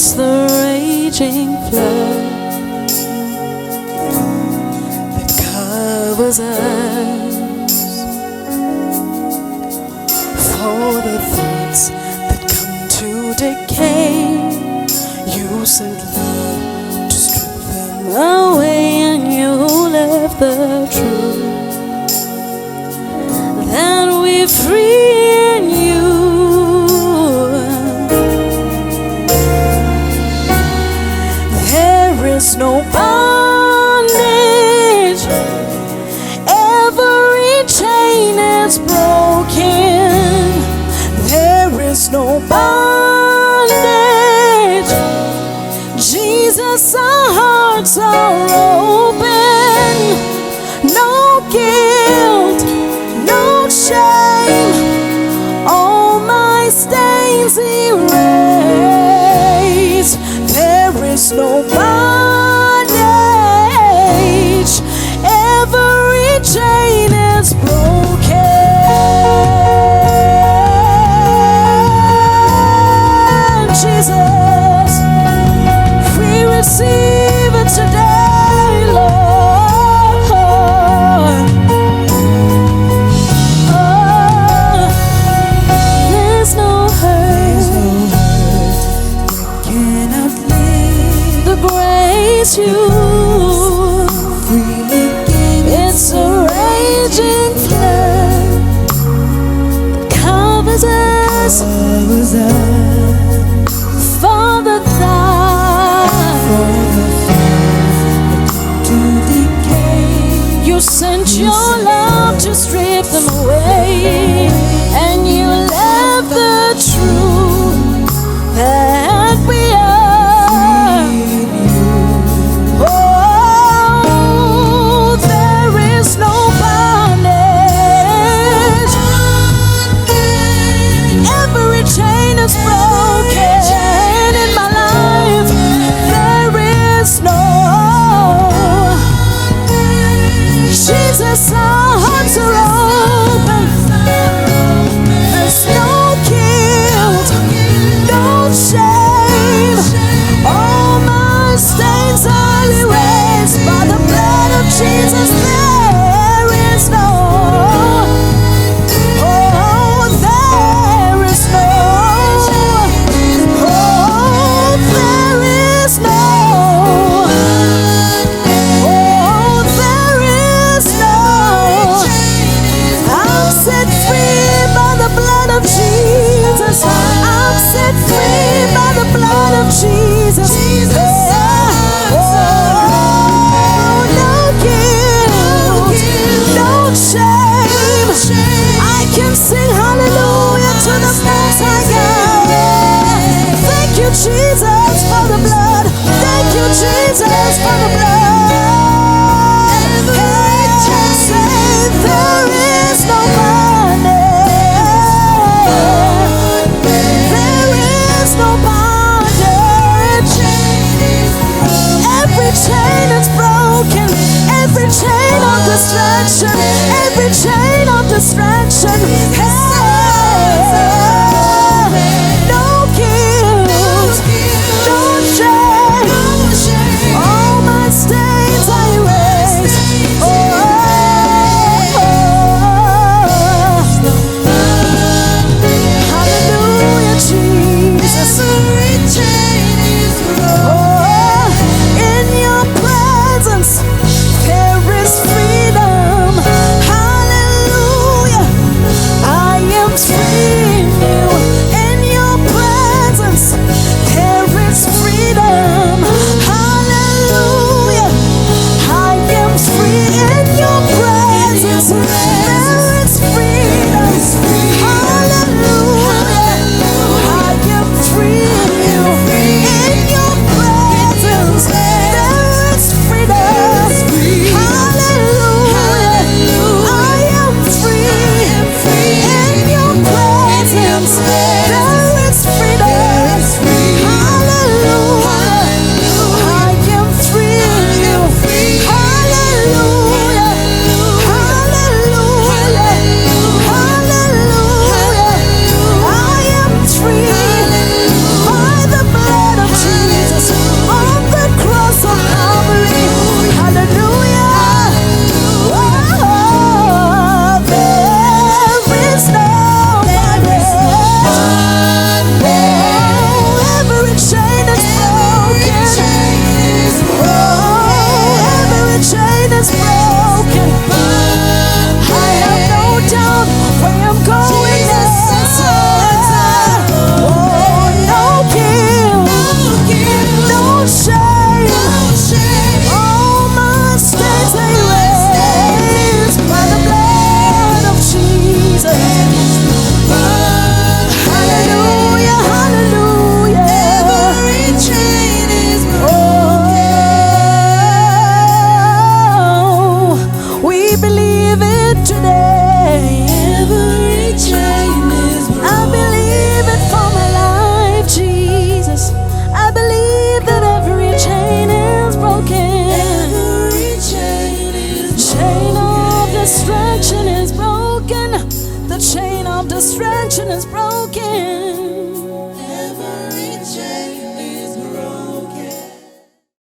It's the raging flood that covers us. For the thoughts that come to decay, you said love to strip them away, and you left the truth. Then we're free in you. There is no bondage, every chain is broken. There is no bondage, Jesus, our hearts are open. No guilt, no shame, all my stains erased. There is no bondage, every chain is broken. Jesus, we receive it today, Lord. Oh, there's no hurt that cannot live. The grace you freely give, it's a raging flood that covers us. For the thought to decay, you sent your love to strip them away.